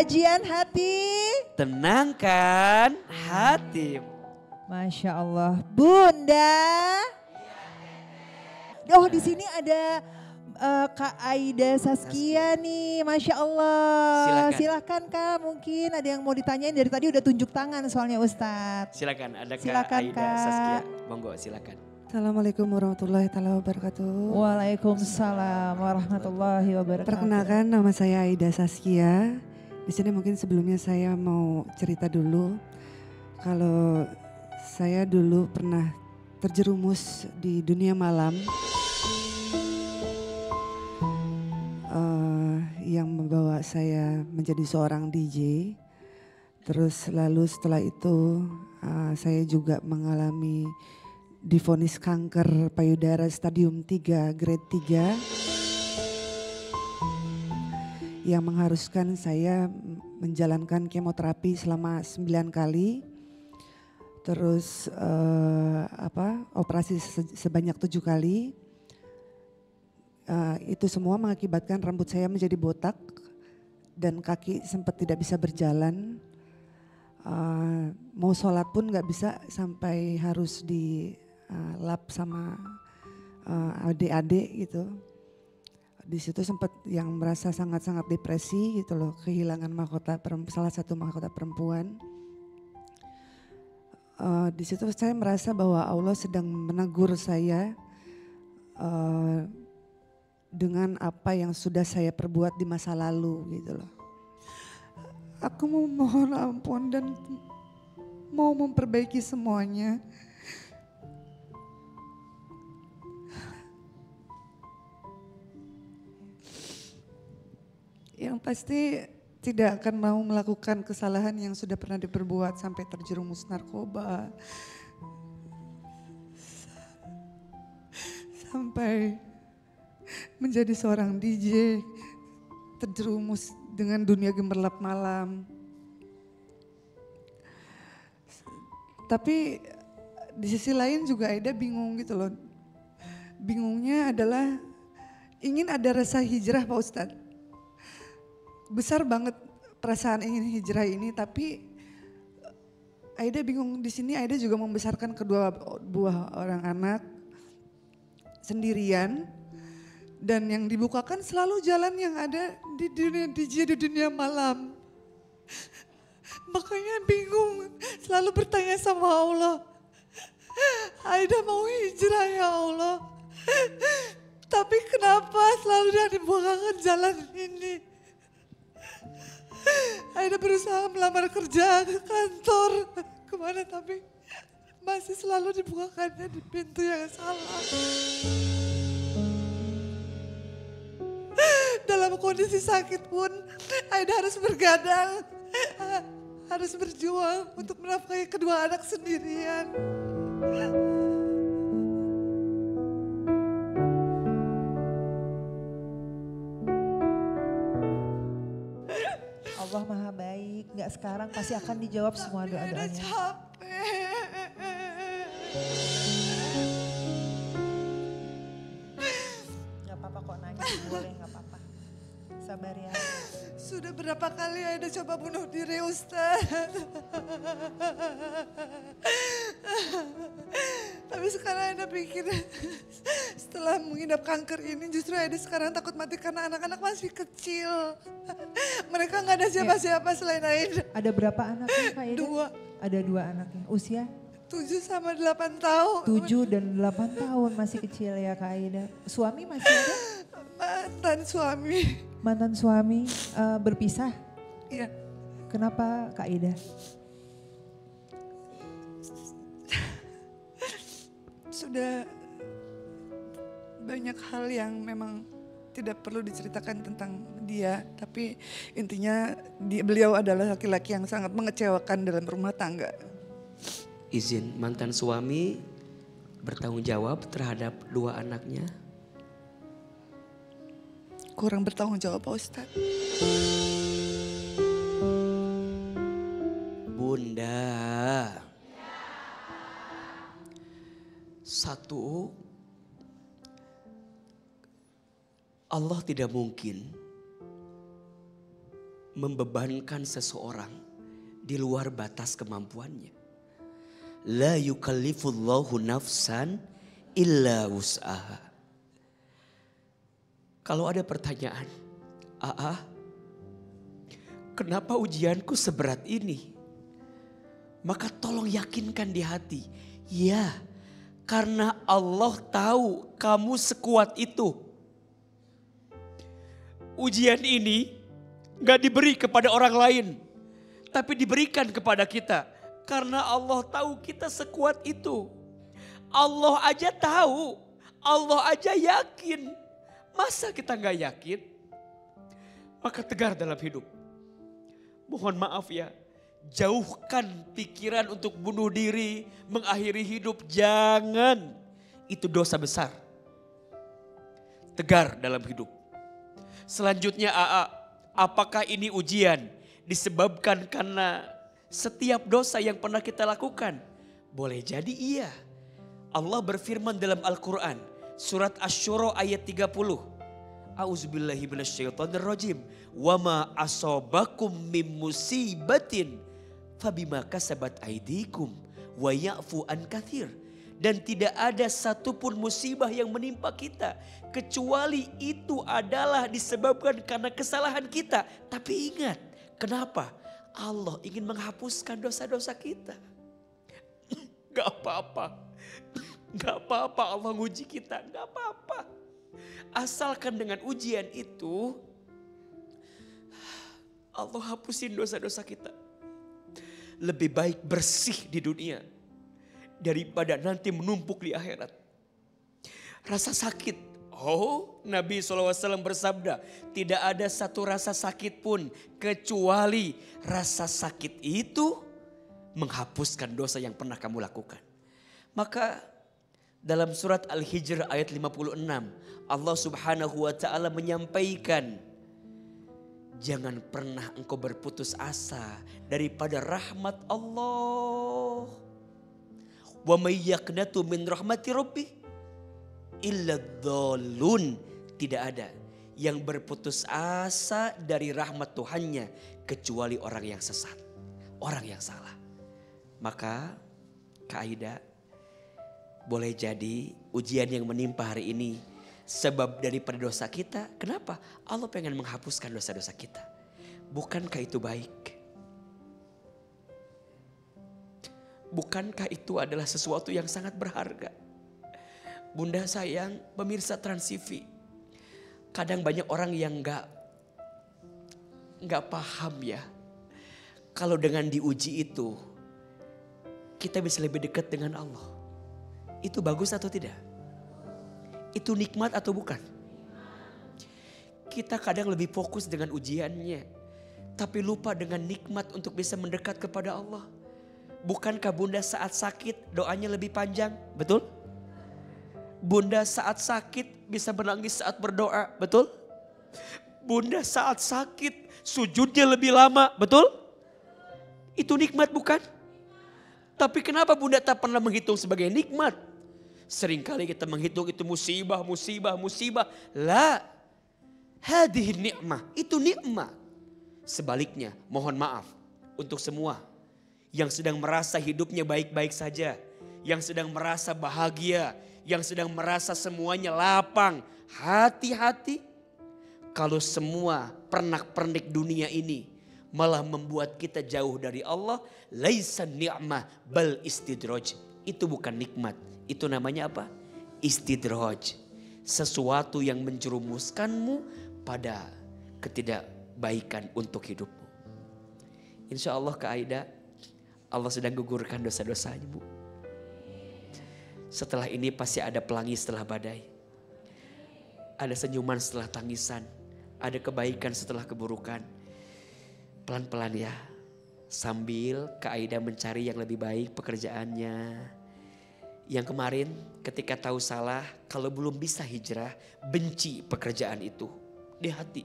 Kajian hati. Tenangkan hatimu. Masya Allah. Bunda. Oh di sini ada Kak Aida Saskia nih, Masya Allah. Silakan Kak, mungkin ada yang mau ditanyain, dari tadi udah tunjuk tangan soalnya Ustadz. Silakan, ada Silakan, Kak Aida Kak. Saskia, monggo silakan. Assalamualaikum warahmatullahi wabarakatuh. Waalaikumsalam warahmatullahi wabarakatuh. Perkenalkan, nama saya Aida Saskia. Di sini mungkin sebelumnya saya mau cerita dulu. Kalau saya dulu pernah terjerumus di dunia malam. Yang membawa saya menjadi seorang DJ. Terus lalu setelah itu saya juga mengalami divonis kanker payudara stadium 3 grade 3 yang mengharuskan saya menjalankan kemoterapi selama 9 kali. Terus operasi sebanyak 7 kali. Itu semua mengakibatkan rambut saya menjadi botak dan kaki sempat tidak bisa berjalan. Mau sholat pun nggak bisa sampai harus dilap sama adik-adik gitu. Di situ sempat yang merasa sangat-sangat depresi gitu loh, kehilangan salah satu mahkota perempuan. Di situ saya merasa bahwa Allah sedang menegur saya dengan apa yang sudah saya perbuat di masa lalu gitu loh. Aku mau mohon ampun dan mau memperbaiki semuanya. Yang pasti tidak akan mau melakukan kesalahan yang sudah pernah diperbuat sampai terjerumus narkoba. Sampai menjadi seorang DJ, terjerumus dengan dunia gemerlap malam. Tapi di sisi lain juga Aida bingung gitu loh. Bingungnya adalah ingin ada rasa hijrah Pak Ustadz. Besar banget perasaan ingin hijrah ini, tapi Aida bingung. Di sini Aida juga membesarkan kedua buah orang anak sendirian. Dan yang dibukakan selalu jalan yang ada di dunia DJ, di dunia malam. Makanya bingung, selalu bertanya sama Allah. Aida mau hijrah ya Allah. Tapi kenapa selalu yang dibukakan jalan ini? Aida berusaha melamar kerja ke kantor, kemana tapi masih selalu dibukakannya di pintu yang salah. Dalam kondisi sakit pun Aida harus bergadang, harus berjuang untuk menafkahi kedua anak sendirian. Allah Maha Baik, nggak sekarang pasti akan dijawab semua doa-doanya. Aida capek. Gak apa-apa kok nangis, boleh gak apa-apa. Sabar ya. Sudah berapa kali Aida coba bunuh diri Ustaz. Tapi sekarang Aida pikir setelah mengidap kanker ini justru Aida sekarang takut mati karena anak-anak masih kecil. Mereka gak ada siapa-siapa selain Aida. Ada berapa anaknya Kak Aida? 2. Ada 2 anaknya. Usia? 7 sama 8 tahun. 7 dan 8 tahun masih kecil ya Kak Aida. Suami masih ada? Mantan suami. Mantan suami berpisah? Iya. Kenapa Kak Aida? Sudah banyak hal yang memang tidak perlu diceritakan tentang dia. Tapi intinya beliau adalah laki-laki yang sangat mengecewakan dalam rumah tangga. Izin mantan suami bertanggung jawab terhadap 2 anaknya. Kurang bertanggung jawab Pak Ustadz. Bunda. Satu, Allah tidak mungkin membebankan seseorang di luar batas kemampuannya. La yukallifullahu nafsan illa wus'aha. Kalau ada pertanyaan, kenapa ujianku seberat ini? Maka tolong yakinkan di hati, ya, karena Allah tahu kamu sekuat itu. Ujian ini gak diberi kepada orang lain, tapi diberikan kepada kita. Karena Allah tahu kita sekuat itu. Allah aja tahu, Allah aja yakin. Masa kita gak yakin? Maka tegar dalam hidup. Mohon maaf ya. Jauhkan pikiran untuk bunuh diri, mengakhiri hidup, jangan. Itu dosa besar. Tegar dalam hidup. Selanjutnya apakah ini ujian disebabkan karena setiap dosa yang pernah kita lakukan? Boleh jadi iya. Allah berfirman dalam Al-Quran, surat Asy-Syura ayat 30. A'udzubillahi minasyaitonirrajim. Wa ma asobakum mim musibatin fabima kasabat aidikum wa ya'fu an katsir. Dan tidak ada satupun musibah yang menimpa kita kecuali itu adalah disebabkan karena kesalahan kita. Tapi ingat, kenapa? Allah ingin menghapuskan dosa-dosa kita. Gak apa-apa. Gak apa-apa Allah nguji kita, gak apa-apa. Asalkan dengan ujian itu Allah hapusin dosa-dosa kita. Lebih baik bersih di dunia daripada nanti menumpuk di akhirat. Rasa sakit. Oh, Nabi SAW bersabda, tidak ada satu rasa sakit pun kecuali rasa sakit itu menghapuskan dosa yang pernah kamu lakukan. Maka dalam surat Al-Hijr ayat 56, Allah Subhanahu wa taala menyampaikan, jangan pernah engkau berputus asa daripada rahmat Allah. Wa may yaqnatu min rahmati rabbih illa dzallun. Tidak ada yang berputus asa dari rahmat Tuhannya kecuali orang yang sesat, orang yang salah. Maka Kak Aida, boleh jadi ujian yang menimpa hari ini sebab daripada dosa kita. Kenapa? Allah pengen menghapuskan dosa-dosa kita. Bukankah itu baik? Bukankah itu adalah sesuatu yang sangat berharga? Bunda sayang, pemirsa Trans TV, kadang banyak orang yang nggak paham ya. Kalau dengan diuji itu kita bisa lebih dekat dengan Allah. Itu bagus atau tidak? Itu nikmat atau bukan? Kita kadang lebih fokus dengan ujiannya, tapi lupa dengan nikmat untuk bisa mendekat kepada Allah. Bukankah Bunda saat sakit doanya lebih panjang? Betul? Bunda saat sakit bisa menangis saat berdoa, betul? Bunda saat sakit sujudnya lebih lama, betul? Itu nikmat bukan? Tapi kenapa Bunda tak pernah menghitung sebagai nikmat? Seringkali kita menghitung itu musibah. La, hadhihi ni'mah, itu nikmat. Sebaliknya, mohon maaf untuk semua yang sedang merasa hidupnya baik-baik saja, yang sedang merasa bahagia, yang sedang merasa semuanya lapang. Hati-hati kalau semua pernak-pernik dunia ini malah membuat kita jauh dari Allah. Laisa ni'mah bal istidraj. Itu bukan nikmat, itu namanya apa? Istidraj. Sesuatu yang menjerumuskanmu pada ketidakbaikan untuk hidupmu. Insya Allah Kak Aida, Allah sedang gugurkan dosa-dosanya Bu. Setelah ini pasti ada pelangi setelah badai. Ada senyuman setelah tangisan. Ada kebaikan setelah keburukan. Pelan-pelan ya. Sambil Kak Aida mencari yang lebih baik pekerjaannya. Yang kemarin ketika tahu salah, kalau belum bisa hijrah, benci pekerjaan itu. Di hati.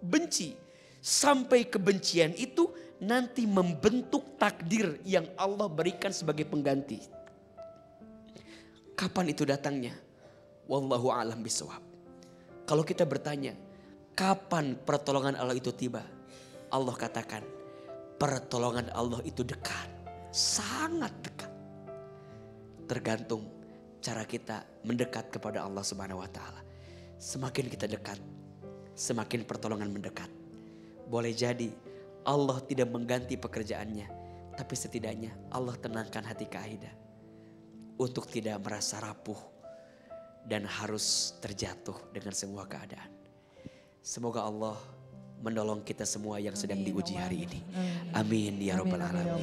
Benci. Sampai kebencian itu nanti membentuk takdir yang Allah berikan sebagai pengganti. Kapan itu datangnya? Wallahu a'lam bishawab. Kalau kita bertanya, kapan pertolongan Allah itu tiba? Allah katakan pertolongan Allah itu dekat, sangat dekat. Tergantung cara kita mendekat kepada Allah Subhanahu wa taala. Semakin kita dekat, semakin pertolongan mendekat. Boleh jadi Allah tidak mengganti pekerjaannya, tapi setidaknya Allah tenangkan hati Kak Aida untuk tidak merasa rapuh dan harus terjatuh dengan semua keadaan. Semoga Allah menolong kita semua yang sedang diuji hari ini. Amin ya rabbal alamin.